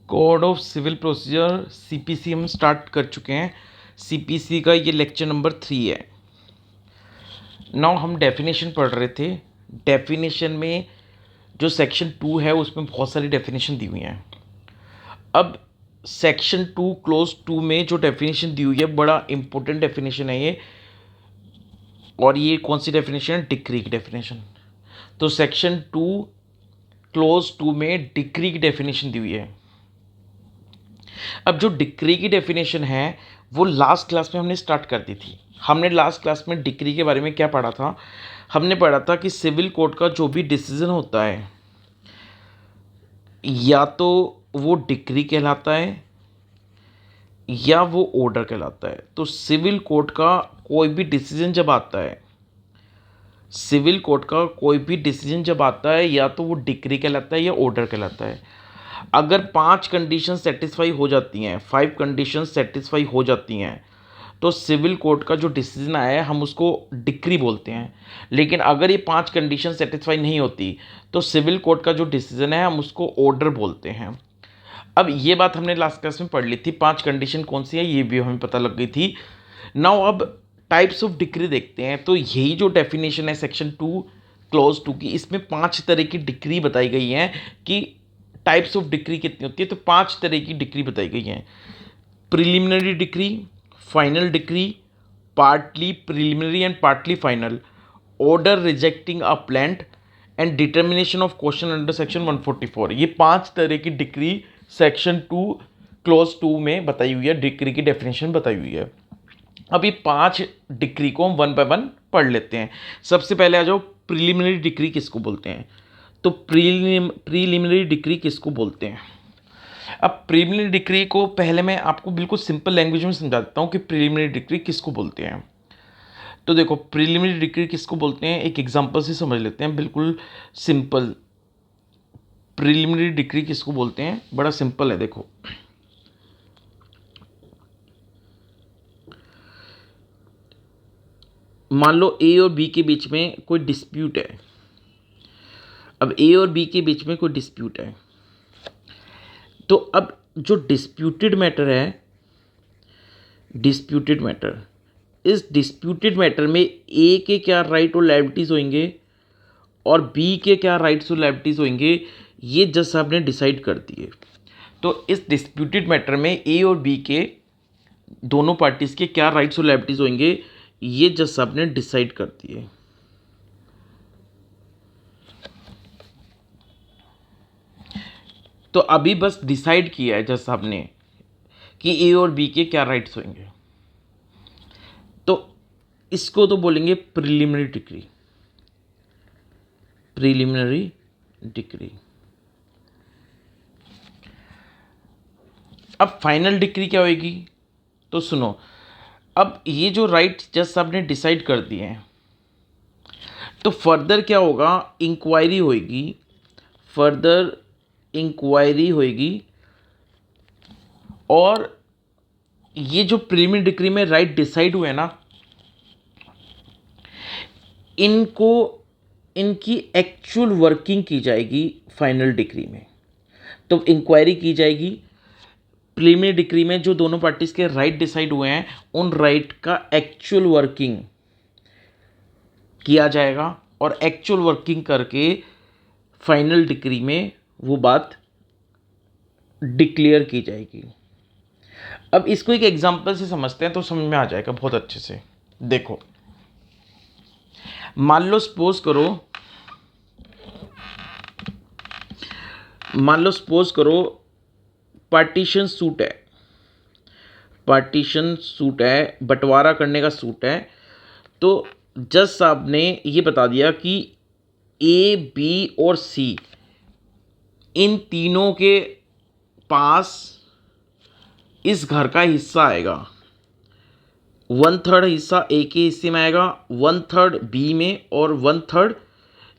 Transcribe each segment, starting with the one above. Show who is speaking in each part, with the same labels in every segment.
Speaker 1: Code of civil procedure CPC हम start कर चुके हैं। सीपीसी का ये लेक्चर नंबर 3 है। नाउ हम डेफिनेशन पढ़ रहे थे। डेफिनेशन में जो सेक्शन 2 है उसमें बहुत सारी डेफिनेशन दी हुई हैं। अब सेक्शन 2 क्लोज 2 में जो डेफिनेशन दी हुई है बड़ा इंपॉर्टेंट डेफिनेशन है ये। और ये कौन सी डेफिनेशन है? डिक्री की डेफिनेशन। तो सेक्शन 2 क्लोज 2 में डिक्री की डेफिनेशन दी हुई है। अब जो डिक्री की डेफिनेशन है वो लास्ट क्लास में हमने स्टार्ट कर दी थी। हमने लास्ट क्लास में डिक्री के बारे में क्या पढ़ा था? हमने पढ़ा था कि सिविल कोर्ट का जो भी डिसीजन होता है या तो वो डिक्री कहलाता है या वो ऑर्डर कहलाता है। तो सिविल कोर्ट का कोई भी डिसीजन जब आता है, सिविल कोर्ट का कोई भी डिसीजन जब आता है या तो वो डिक्री कहलाता है या ऑर्डर कहलाता है। अगर 5 कंडीशन सेटिस्फाई हो जाती हैं, 5 कंडीशन सेटिस्फाई हो जाती हैं, तो सिविल कोर्ट का जो डिसीजन आया है हम उसको डिक्री बोलते हैं। लेकिन अगर ये 5 कंडीशन सेटिस्फाई नहीं होती तो सिविल कोर्ट का जो डिसीजन है हम उसको ऑर्डर बोलते हैं। अब ये बात हमने लास्ट क्लास में पढ़ ली थी, 5 कंडीशन कौन सी है ये भी हमें पता लग गई थी। नाउ अब टाइप्स ऑफ डिक्री देखते हैं। तो यही जो डेफिनेशन है सेक्शन 2 क्लॉज 2 की, इसमें 5 तरह की डिक्री बताई गई हैं कि टाइप्स ऑफ डिक्री कितनी होती है। तो 5 तरह की डिक्री बताई गई हैं। Preliminary decree, final decree, partly preliminary and partly final, order rejecting a plant and determination of question under section 144। ये 5 तरह की डिक्री सेक्शन 2 क्लॉज 2 में बताई हुई है, डिक्री की डेफिनेशन बताई हुई है। अब ये 5 डिक्री को हम वन बाय वन पढ़ लेते हैं। सबसे पहले आ जाओ, प्रिलिमिनरी डिक्री किसको बोलते हैं? तो प्रीलिमिनरी डिक्री किसको बोलते हैं? अब प्रीलिमिनरी डिक्री को पहले मैं आपको बिल्कुल सिंपल लैंग्वेज में समझा देता हूँ कि प्रीलिमिनरी डिक्री किसको बोलते हैं। तो देखो, प्रीलिमिनरी डिक्री किसको बोलते हैं एक एग्जांपल से समझ लेते हैं, बिल्कुल सिंपल। प्रीलिमिनरी डिक्री किसको बोलते हैं? बड़ा सिंपल है, देखो। मान लो ए और बी के बीच में कोई डिस्प्यूट है। अब ए और बी के बीच में कोई डिस्प्यूट है, तो अब जो डिस्प्यूटेड मैटर है, डिस्प्यूटेड मैटर, इस डिस्प्यूटेड मैटर में ए के क्या राइट और लायबिलिटीज होंगे और बी के क्या राइट्स और लायबिलिटीज होंगे, ये जज साहब ने डिसाइड कर दिए। तो इस डिस्प्यूटेड मैटर में ए और बी के दोनों पार्टीज के क्या राइट्स और लायबिलिटीज होंगे, ये जज साहब ने डिसाइड कर दिए। तो अभी बस डिसाइड किया है जज साहब ने कि ए और बी के क्या राइट्स होंगे, तो इसको तो बोलेंगे प्रिलिमिनरी डिक्री। Preliminary decree. अब फाइनल डिक्री क्या होगी? तो सुनो, अब ये जो राइट्स जज साहब ने डिसाइड कर दिए हैं, तो फर्दर क्या होगा? इंक्वायरी होगी, फर्दर इंक्वायरी होगी। और ये जो प्रीलिमिनरी डिक्री में राइट डिसाइड हुए ना, इनको इनकी एक्चुअल वर्किंग की जाएगी फाइनल डिक्री में। तो इंक्वायरी की जाएगी प्रीलिमिनरी डिक्री में, जो दोनों पार्टीज के राइट डिसाइड हुए हैं उन राइट का एक्चुअल वर्किंग किया जाएगा और एक्चुअल वर्किंग करके फाइनल डिक्री में वो बात डिक्लेयर की जाएगी। अब इसको एक एग्जांपल से समझते हैं तो समझ में आ जाएगा बहुत अच्छे से। देखो, मान लो सपोज करो पार्टीशन सूट है, पार्टीशन सूट है, बंटवारा करने का सूट है। तो जज साहब ने ये बता दिया कि ए, बी और सी, इन तीनों के पास इस घर का हिस्सा आएगा। 1/3 हिस्सा ए के हिस्से में आएगा, 1/3 बी में और 1/3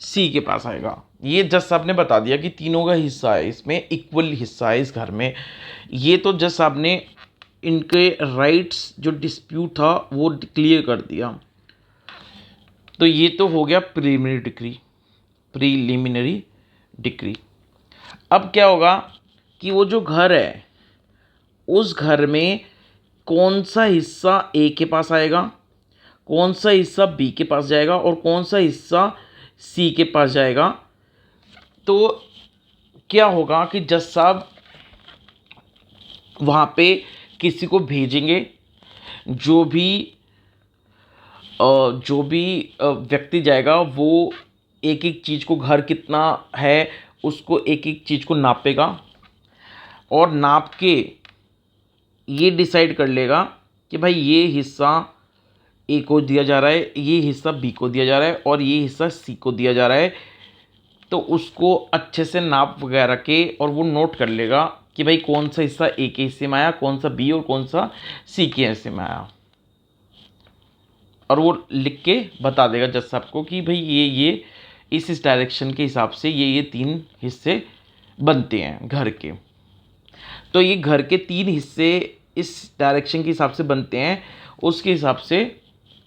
Speaker 1: सी के पास आएगा। ये जज साहब ने बता दिया कि तीनों का हिस्सा है, इसमें इक्वल हिस्सा है इस घर में। ये तो जज साहब ने इनके राइट्स जो डिस्प्यूट था वो क्लियर कर दिया। तो ये तो हो गया प्रीलिमिनरी डिक्री। अब क्या होगा? कि वो जो घर है उस घर में कौन सा हिस्सा ए के पास आएगा, कौन सा हिस्सा बी के पास जाएगा और कौन सा हिस्सा सी के पास जाएगा। तो क्या होगा कि जज साहब वहाँ पे किसी को भेजेंगे, जो भी व्यक्ति जाएगा वो एक एक चीज़ को, घर कितना है उसको एक एक चीज़ को नापेगा और नाप के ये डिसाइड कर लेगा कि भाई ये हिस्सा ए को दिया जा रहा है, ये हिस्सा बी को दिया जा रहा है और ये हिस्सा सी को दिया जा रहा है। तो उसको अच्छे से नाप वगैरह के और वो नोट कर लेगा कि भाई कौन सा हिस्सा ए के हिस्से में आया, कौन सा बी और कौन सा सी के हिस्से में आया, और वो लिख के बता देगा जज साहब को कि भाई ये इस डायरेक्शन के हिसाब से ये 3 हिस्से बनते हैं घर के। तो ये घर के 3 हिस्से इस डायरेक्शन के हिसाब से बनते हैं। उसके हिसाब से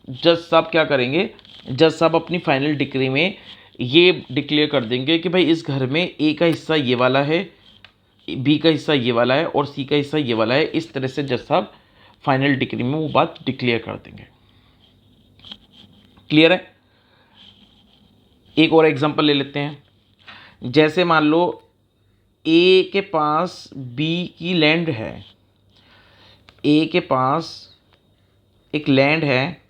Speaker 1: जज साहब क्या करेंगे, जज साहब अपनी फाइनल डिक्री में ये डिक्लेयर कर देंगे कि भाई इस घर में ए का हिस्सा ये वाला है, बी का हिस्सा ये वाला है और सी का हिस्सा ये वाला है। इस तरह से जज साहब फाइनल डिक्री में वो बात डिक्लेयर कर देंगे। क्लियर है? एक और एग्जांपल ले लेते हैं। जैसे मान लो ए के पास बी की लैंड है, ए के पास एक लैंड है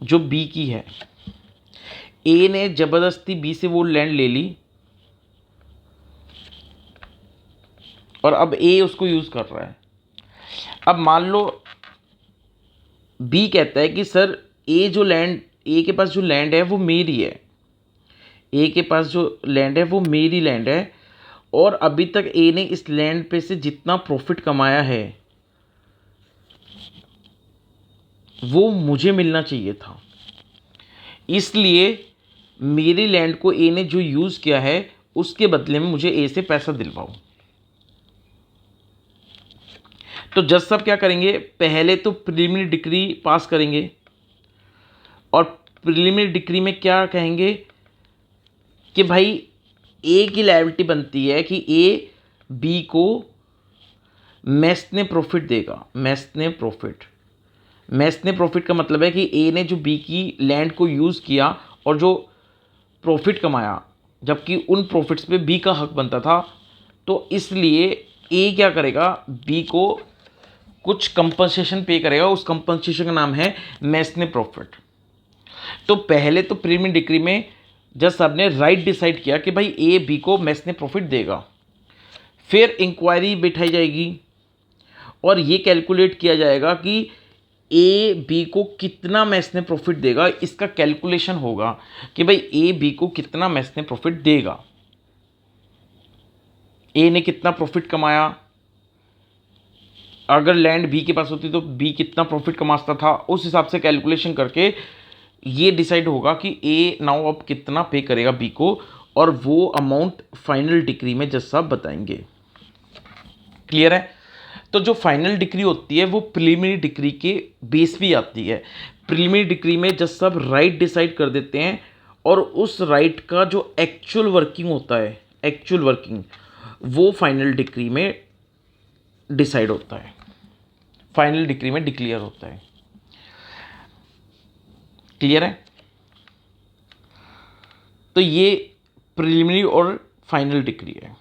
Speaker 1: जो बी की है। ए ने ज़बरदस्ती बी से वो लैंड ले ली और अब ए उसको यूज़ कर रहा है। अब मान लो बी कहता है कि सर ए के पास जो लैंड है वो मेरी है, ए के पास जो लैंड है वो मेरी लैंड है और अभी तक ए ने इस लैंड पे से जितना प्रॉफिट कमाया है वो मुझे मिलना चाहिए था, इसलिए मेरी लैंड को ए ने जो यूज़ किया है उसके बदले में मुझे ए से पैसा दिलवाओ। तो जज साहब क्या करेंगे, पहले तो प्रिलिमिनरी डिक्री पास करेंगे और प्रिलिमिनरी डिक्री में क्या कहेंगे कि भाई ए की लायबिलिटी बनती है कि ए बी को मैसने प्रॉफिट देगा। मैसने प्रॉफिट का मतलब है कि ए ने जो बी की लैंड को यूज़ किया और जो प्रॉफिट कमाया, जबकि उन प्रॉफिट्स पे बी का हक बनता था, तो इसलिए ए क्या करेगा, बी को कुछ कंपनसेशन पे करेगा। उस कंपनसेशन का नाम है मैसने प्रॉफिट। तो पहले तो प्रीलिमिनरी डिक्री में जज साहब ने राइट डिसाइड किया कि भाई ए बी को मैसने प्रॉफिट देगा। फिर इंक्वायरी बिठाई जाएगी और ये कैलकुलेट किया जाएगा कि ए बी को कितना मैसने प्रॉफिट देगा। इसका कैलकुलेशन होगा कि भाई ए बी को कितना मैसने प्रॉफिट देगा। ए ने कितना प्रॉफिट कमाया, अगर लैंड बी के पास होती तो बी कितना प्रॉफिट कमाता था, उस हिसाब से कैलकुलेशन करके ये डिसाइड होगा कि ए नाउ अब कितना पे करेगा बी को, और वो अमाउंट फाइनल डिक्री में जज साहब बताएंगे। क्लियर है? तो जो फाइनल डिक्री होती है वो प्रिलिमिनरी डिक्री के बेस पे आती है। प्रिलिमिनरी डिक्री में जज साहब राइट डिसाइड कर देते हैं और उस राइट का जो एक्चुअल वर्किंग होता है, एक्चुअल वर्किंग, वो फाइनल डिक्री में डिसाइड होता है, फाइनल डिक्री में डिक्लेयर होता है। क्लियर है? तो ये प्रिलिमिनरी और फाइनल डिक्री है।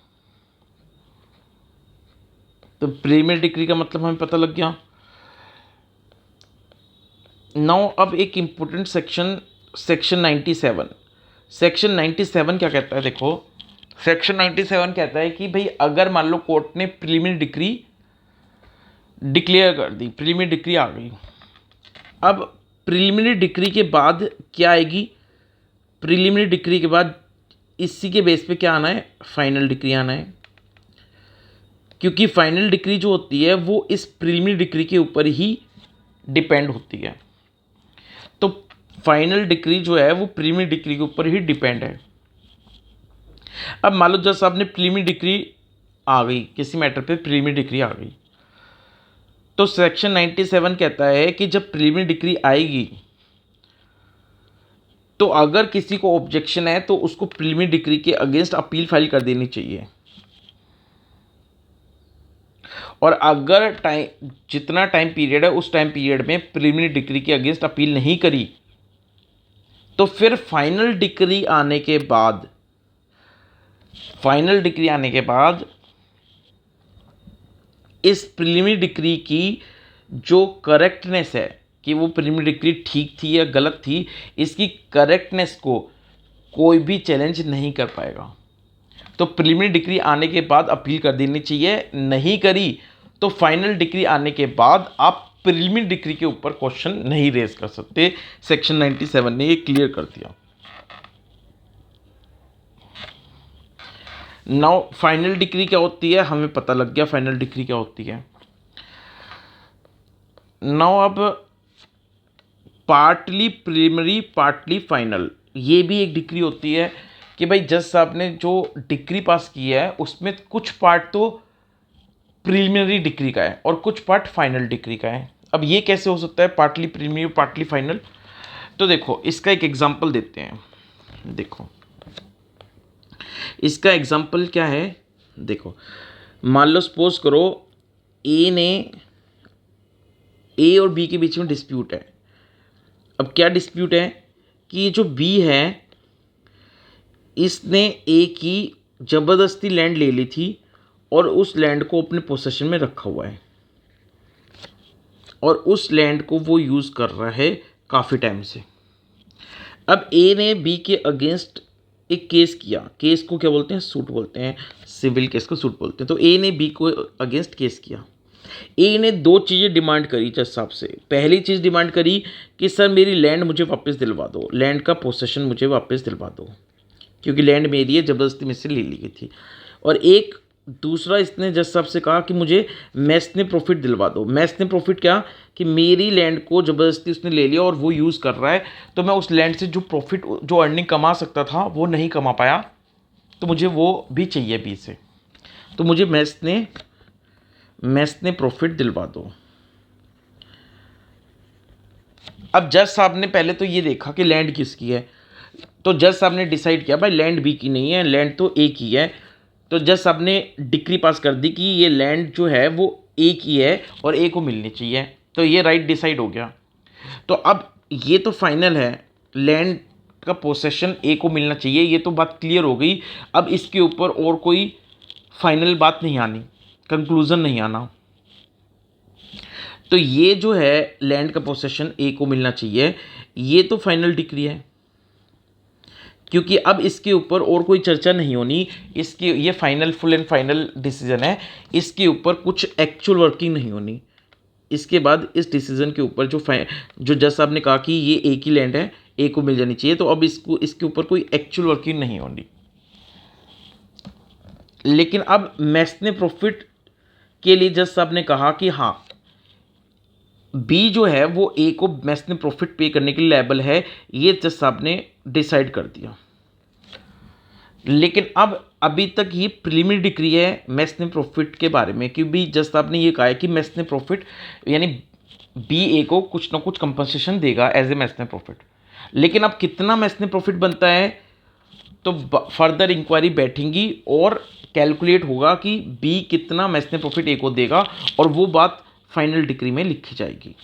Speaker 1: तो प्रिलिमिनरी डिक्री का मतलब हमें पता लग गया। नाउ अब एक इम्पोर्टेंट सेक्शन 97। सेक्शन 97 क्या कहता है? देखो, सेक्शन 97 कहता है कि भाई अगर मान लो कोर्ट ने प्रिलिमिनरी डिक्री डिक्लेयर कर दी, प्रिलिमिनरी डिक्री आ गई, अब प्रिलिमिनरी डिक्री के बाद क्या आएगी? प्रिलिमिनरी डिक्री के बाद इसी के बेस पे क्या आना है? फाइनल डिक्री आना है, क्योंकि फाइनल डिक्री जो होती है वो इस प्रिलिमिनरी डिक्री के ऊपर ही डिपेंड होती है। तो फाइनल डिक्री जो है वो प्रिलिमिनरी डिक्री के ऊपर ही डिपेंड है। अब मान लो जज साहब ने प्रिलिमिनरी डिक्री आ गई, किसी मैटर पे प्रिलिमिनरी डिक्री आ गई, तो सेक्शन 97 कहता है कि जब प्रिलिमिनरी डिक्री आएगी तो अगर किसी को ऑब्जेक्शन है तो उसको प्रिलिमिनरी डिक्री के अगेंस्ट अपील फाइल कर देनी चाहिए। और अगर जितना टाइम पीरियड है उस टाइम पीरियड में प्रिलिमिनरी डिक्री के अगेंस्ट अपील नहीं करी, तो फिर फाइनल डिक्री आने के बाद इस प्रिलिमिनरी डिक्री की जो करेक्टनेस है कि वो प्रिलिमिनरी डिक्री ठीक थी या गलत थी, इसकी करेक्टनेस को कोई भी चैलेंज नहीं कर पाएगा। तो प्रिलिमिनरी डिक्री आने के बाद अपील कर देनी चाहिए, नहीं करी तो फाइनल डिक्री आने के बाद आप प्रिलिमिनरी डिक्री के ऊपर क्वेश्चन नहीं रेज कर सकते। सेक्शन 97 ने ये क्लियर कर दिया। नाउ फाइनल डिक्री क्या होती है, हमें पता लग गया फाइनल डिक्री क्या होती है। नाउ अब पार्टली प्रिलिमिनरी पार्टली फाइनल, ये भी एक डिक्री होती है कि भाई जज साहब ने जो डिक्री पास की है उसमें कुछ पार्ट तो प्रिलिमिनरी डिक्री का है और कुछ पार्ट फाइनल डिक्री का है। अब ये कैसे हो सकता है पार्टली प्रिलिमिनरी पार्टली फाइनल? तो देखो इसका एक एग्जांपल देते हैं। देखो इसका एग्जांपल क्या है, देखो मान लो सपोज करो ए और बी के बीच में डिस्प्यूट है। अब क्या डिस्प्यूट है कि जो बी है इसने ए की ज़बरदस्ती लैंड ले ली थी और उस लैंड को अपने पोसेशन में रखा हुआ है और उस लैंड को वो यूज़ कर रहा है काफ़ी टाइम से। अब ए ने बी के अगेंस्ट एक केस किया, केस को क्या बोलते हैं, सूट बोलते हैं, सिविल केस को सूट बोलते हैं। तो ए ने बी को अगेंस्ट केस किया। ए ने दो चीज़ें डिमांड करी जज साहब से। पहली चीज़ डिमांड करी कि सर मेरी लैंड मुझे वापस दिलवा दो, लैंड का पोसेशन मुझे वापस दिलवा दो क्योंकि लैंड मेरी है, ज़बरदस्ती मुझसे ले ली गई थी। और एक दूसरा इसने जज साहब से कहा कि मुझे मैसने प्रॉफिट दिलवा दो। मैसने प्रॉफिट क्या कि मेरी लैंड को ज़बरदस्ती उसने ले लिया और वो यूज़ कर रहा है, तो मैं उस लैंड से जो प्रॉफिट जो अर्निंग कमा सकता था वो नहीं कमा पाया, तो मुझे वो भी चाहिए बी से। तो मुझे मैसने प्रॉफिट दिलवा दो। अब जज साहब ने पहले तो ये देखा कि लैंड किसकी है, तो जज साहब ने डिसाइड किया भाई लैंड बी की नहीं है, लैंड तो ए की है। तो जज साहब ने डिक्री पास कर दी कि ये लैंड जो है वो ए की है और ए को मिलनी चाहिए। तो ये राइट डिसाइड हो गया। तो अब ये तो फाइनल है, लैंड का पोसेशन ए को मिलना चाहिए, ये तो बात क्लियर हो गई। अब इसके ऊपर और कोई फाइनल बात नहीं आनी, कंक्लूजन नहीं आना। तो ये जो है लैंड का पोसेशन ए को मिलना चाहिए, ये तो फाइनल डिक्री है क्योंकि अब इसके ऊपर और कोई चर्चा नहीं होनी। इसके ये final full and final decision है, इसके ऊपर कुछ एक्चुअल वर्किंग नहीं होनी। इसके बाद इस डिसीजन के ऊपर जो जज साहब ने कहा कि ये ए की लैंड है, ए को मिल जानी चाहिए, तो अब इसके ऊपर कोई एक्चुअल वर्किंग नहीं होनी। लेकिन अब मैसने प्रॉफिट के लिए जज साहब ने कहा कि हाँ बी जो है वो ए को मैसने प्रॉफिट पे करने के लिए लायबल है, ये जज साहब ने डिसाइड कर दिया। लेकिन अब अभी तक ये प्रिलिमिनरी डिक्री है मैसने प्रॉफिट के बारे में, क्योंकि जज साहब ने ये कहा है कि मैसने प्रॉफिट यानी बी ए को कुछ ना कुछ कंपनसेशन देगा एज ए मैसने प्रॉफिट। लेकिन अब कितना मैसने प्रॉफिट बनता है तो फर्दर इंक्वायरी बैठेंगी और कैलकुलेट होगा कि बी कितना मैसने प्रॉफिट ए को देगा और वो बात फाइनल डिक्री में लिखी जाएगी।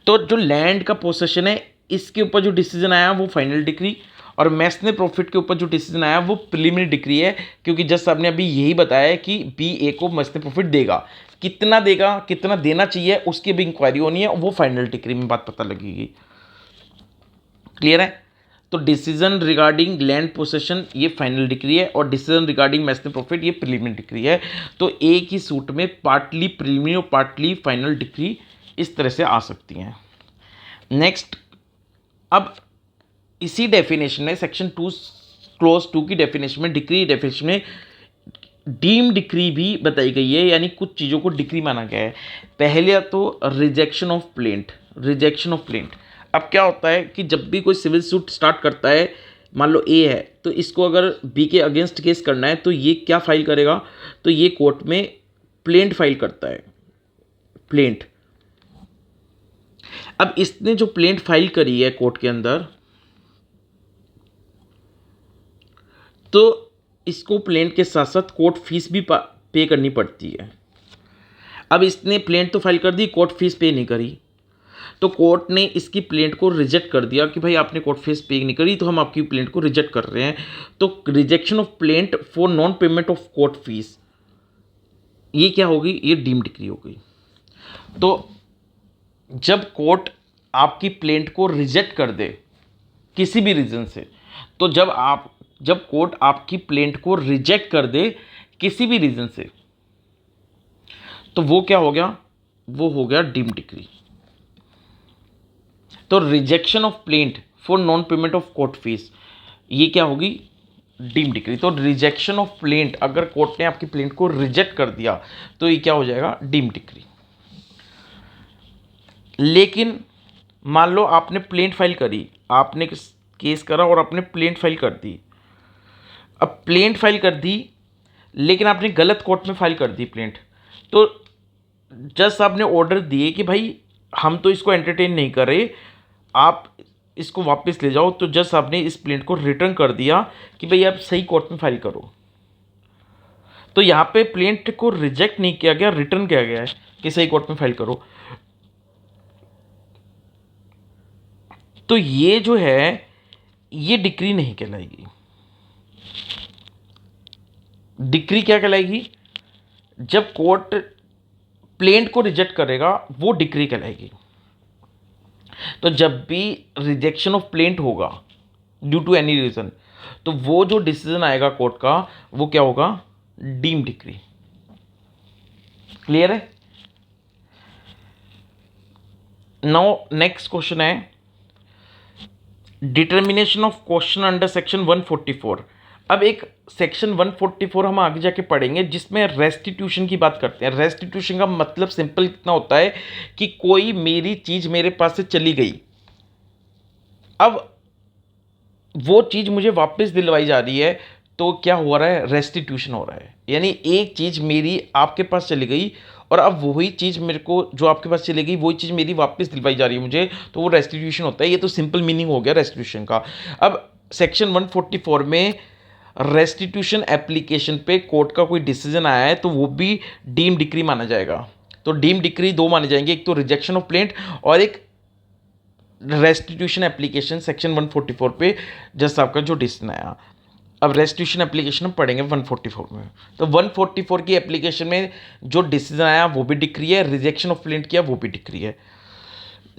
Speaker 1: तो जो लैंड का पोसेशन है इसके ऊपर जो डिसीजन आया वो फाइनल डिक्री, और मैसने प्रॉफिट के ऊपर जो डिसीजन आया वो प्रिलिमिनरी डिक्री है, क्योंकि जज साहब ने अभी यही बताया है कि बी ए को मैसने प्रॉफिट देगा। कितना देगा, कितना देना चाहिए, उसकी भी इंक्वायरी होनी है, वो फाइनल डिक्री में बात पता लगेगी। क्लियर है? तो डिसीजन रिगार्डिंग लैंड पोसेशन ये फाइनल डिक्री है और डिसीजन रिगार्डिंग मैसने प्रॉफिट ये प्रिलिमिनरी डिक्री है। तो ए की सूट में पार्टली प्रिलिमिनरी और पार्टली फाइनल डिक्री इस तरह से आ सकती हैं। नेक्स्ट, अब इसी डेफिनेशन में सेक्शन 2 क्लॉज 2 की डेफिनेशन में डिक्री डेफिनेशन में डीम डिक्री भी बताई गई है, यानी कुछ चीज़ों को डिक्री माना गया है। पहले तो rejection of plaint, rejection of plaint. अब क्या होता है कि जब भी कोई सिविल सूट स्टार्ट करता है, मान लो ए है तो इसको अगर बी के अगेंस्ट केस करना है तो ये क्या फाइल करेगा, तो ये कोर्ट में प्लेंट फाइल करता है, प्लेंट। अब इसने जो प्लेंट फाइल करी है कोर्ट के अंदर, तो इसको प्लेंट के साथ साथ कोर्ट फीस भी पे करनी पड़ती है। अब इसने प्लेंट तो फाइल कर दी, कोर्ट फीस पे नहीं करी, तो कोर्ट ने इसकी प्लेंट को रिजेक्ट कर दिया कि भाई आपने कोर्ट फीस पे नहीं करी, तो हम आपकी प्लेंट को रिजेक्ट कर रहे हैं। तो rejection of plaint for non payment of court fees, ये क्या होगी, ये डीम डिक्री हो गई। तो जब कोर्ट आपकी प्लेंट को रिजेक्ट कर दे किसी भी रीज़न से, तो जब कोर्ट आपकी प्लेंट को रिजेक्ट कर दे किसी भी रीज़न से, तो वो क्या हो गया, वो हो गया डीम डिक्री। तो rejection of plaint for non payment of court fees, ये क्या होगी, डीम डिक्री। तो रिजेक्शन ऑफ प्लेंट, अगर कोर्ट ने आपकी प्लेंट को रिजेक्ट कर दिया तो ये क्या हो जाएगा, डीम डिक्री। लेकिन मान लो आपने प्लेंट फाइल करी, आपने केस करा और आपने प्लेंट फाइल कर दी। अब प्लेंट फाइल कर दी लेकिन आपने गलत कोर्ट में फाइल कर दी प्लेंट, तो जज साहब ने ऑर्डर दिए कि भाई हम तो इसको एंटरटेन नहीं कर रहे, आप इसको वापस ले जाओ। तो जज साहब ने इस प्लेंट को रिटर्न कर दिया कि भाई आप सही कोर्ट में फाइल करो। तो यहाँ पे प्लेंट को रिजेक्ट नहीं किया गया, रिटर्न किया गया है कि सही कोर्ट में फाइल करो। तो ये जो है ये डिक्री नहीं कहलाएगी। डिक्री क्या कहलाएगी, जब कोर्ट प्लेंट को रिजेक्ट करेगा वो डिक्री कहलाएगी। तो जब भी रिजेक्शन ऑफ प्लेंट होगा ड्यू टू एनी रीजन, तो वो जो डिसीजन आएगा कोर्ट का वो क्या होगा, डीम डिक्री। क्लियर है। नाउ नेक्स्ट क्वेश्चन है determination of question under section 144। अब एक सेक्शन 144 हम आगे जाके पढ़ेंगे जिसमें रेस्टिट्यूशन की बात करते हैं। रेस्टिट्यूशन का मतलब सिंपल इतना होता है कि कोई मेरी चीज़ मेरे पास से चली गई, अब वो चीज़ मुझे वापस दिलवाई जा रही है, तो क्या हो रहा है, रेस्टिट्यूशन हो रहा है। यानी एक चीज़ मेरी आपके पास चली गई और अब वही चीज़ मेरे को जो आपके पास चली गई वही चीज़ मेरी वापस दिलवाई जा रही है मुझे, तो वो रेस्टिट्यूशन होता है। ये तो सिंपल मीनिंग हो गया रेस्टिट्यूशन का। अब सेक्शन 144 में रेस्टिट्यूशन एप्लीकेशन पे कोर्ट का कोई डिसीजन आया है तो वो भी डीम डिक्री माना जाएगा। तो डीम डिक्री दो माने जाएंगे, एक तो रिजेक्शन ऑफ प्लेंट और एक रेस्टिट्यूशन एप्लीकेशन सेक्शन 144 पे जज साहब का जो डिसीजन आया। अब रेस्टिट्यूशन एप्लीकेशन हम पढ़ेंगे 144 में। तो 144 की एप्लीकेशन में जो डिसीजन आया वो भी डिक्री है, रिजेक्शन ऑफ प्लेंट किया वो भी डिक्री है।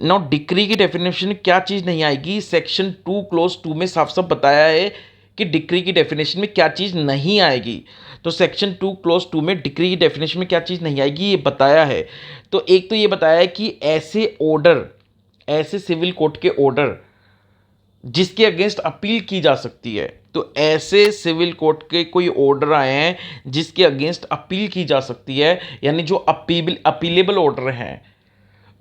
Speaker 1: नाउ डिक्री की डेफिनेशन में क्या चीज़ नहीं आएगी, सेक्शन 2 क्लोज 2 में साफ साफ बताया है कि डिक्री की डेफिनेशन में क्या चीज़ नहीं आएगी। तो सेक्शन 2 क्लोज 2 में डिक्री की डेफिनेशन में क्या चीज़ नहीं आएगी ये बताया है। तो एक तो ये बताया है कि ऐसे ऑर्डर, ऐसे सिविल कोर्ट के ऑर्डर जिसके अगेंस्ट अपील की जा सकती है, तो ऐसे सिविल कोर्ट के कोई ऑर्डर आए हैं जिसके अगेंस्ट अपील की जा सकती है, यानी जो अपीलेबल ऑर्डर हैं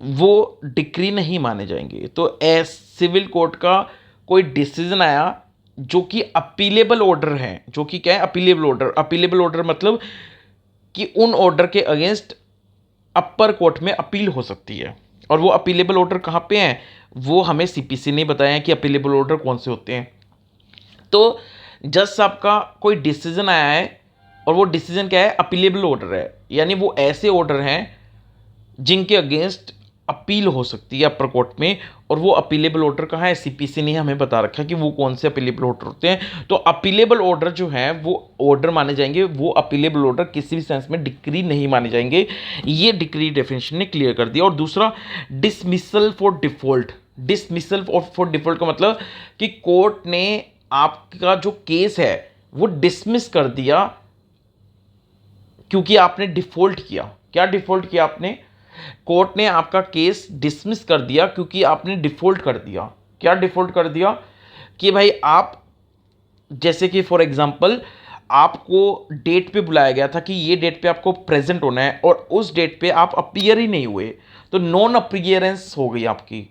Speaker 1: वो डिक्री नहीं माने जाएंगे। तो सिविल कोर्ट का कोई डिसीजन आया जो कि अपीलेबल ऑर्डर है, जो कि क्या है, अपीलेबल ऑर्डर। अपीलेबल ऑर्डर मतलब कि उन ऑर्डर के अगेंस्ट अपर कोर्ट में अपील हो सकती है। और वो अपीलेबल ऑर्डर कहाँ पे हैं, वो हमें सीपीसी ने बताया कि अपीलेबल ऑर्डर कौन से होते हैं। तो जज साहब का कोई डिसीजन आया है और वो डिसीजन क्या है, अपीलेबल ऑर्डर है, यानी वो ऐसे ऑर्डर हैं जिनके अगेंस्ट अपील हो सकती है अपर कोर्ट में। और वो अपीलेबल ऑर्डर कहाँ है, सीपीसी ने हमें बता रखा है कि वो कौन से अपीलेबल ऑर्डर होते हैं। तो अपीलेबल ऑर्डर जो है वो ऑर्डर माने जाएंगे, वो अपीलेबल ऑर्डर किसी भी सेंस में डिक्री नहीं माने जाएंगे। ये डिक्री डेफिनेशन ने क्लियर कर दिया। और दूसरा dismissal for default. Dismissal for default का मतलब कि कोर्ट ने आपका जो केस है वो डिसमिस कर दिया क्योंकि आपने डिफॉल्ट किया। क्या डिफॉल्ट किया आपने, कोर्ट ने आपका केस डिसमिस कर दिया क्योंकि आपने डिफॉल्ट कर दिया। क्या डिफॉल्ट कर दिया कि भाई आप, जैसे कि फॉर एग्जांपल आपको डेट पे बुलाया गया था कि ये डेट पे आपको प्रेजेंट होना है और उस डेट पे आप अपीयर ही नहीं हुए, तो नॉन अपीयरेंस हो गई आपकी।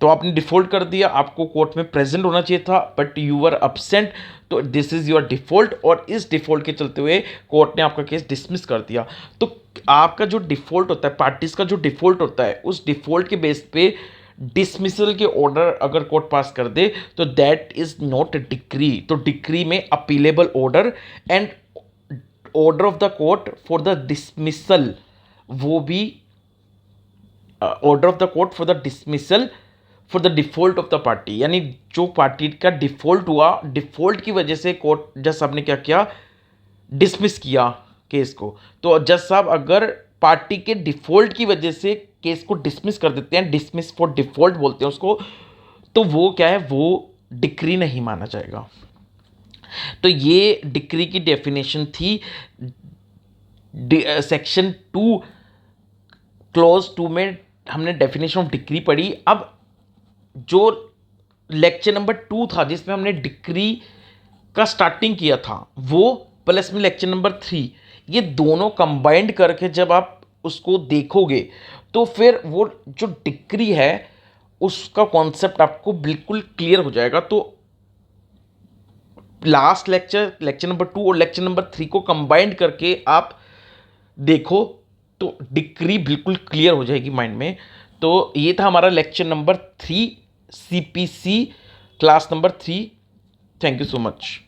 Speaker 1: तो आपने डिफॉल्ट कर दिया, आपको कोर्ट में प्रेजेंट होना चाहिए था बट यू वर अब्सेंट, तो दिस इज योर डिफॉल्ट। और इस डिफॉल्ट के चलते हुए कोर्ट ने आपका केस डिसमिस कर दिया। तो आपका जो डिफॉल्ट होता है, पार्टीज का जो डिफॉल्ट होता है, उस डिफॉल्ट के बेस पे डिसमिसल के ऑर्डर अगर कोर्ट पास कर दे तो दैट इज नॉट डिक्री। तो डिक्री में appealable order and order of the court for the dismissal, वो भी order of the court for the dismissal for the default of the party, यानी जो पार्टी का डिफॉल्ट हुआ, डिफॉल्ट की वजह से कोर्ट जज साहब ने क्या किया, डिसमिस किया केस को। तो जज साहब अगर पार्टी के डिफॉल्ट की वजह से केस को डिसमिस कर देते हैं, डिसमिस फॉर डिफॉल्ट बोलते हैं उसको, तो वो क्या है, वो डिक्री नहीं माना जाएगा। तो ये डिक्री की डेफिनेशन थी। सेक्शन 2 क्लॉज 2 में हमने डेफिनेशन ऑफ डिक्री पढ़ी। अब जो लेक्चर नंबर 2 था जिसमें हमने डिक्री का स्टार्टिंग किया था, वो प्लस में लेक्चर नंबर 3, ये दोनों कंबाइंड करके जब आप उसको देखोगे तो फिर वो जो डिक्री है उसका कॉन्सेप्ट आपको बिल्कुल क्लियर हो जाएगा। तो लास्ट लेक्चर नंबर 2 और लेक्चर नंबर 3 को कंबाइंड करके आप देखो तो डिक्री बिल्कुल क्लियर हो जाएगी माइंड में। तो ये था हमारा lecture number 3, CPC class number 3। Thank you so much.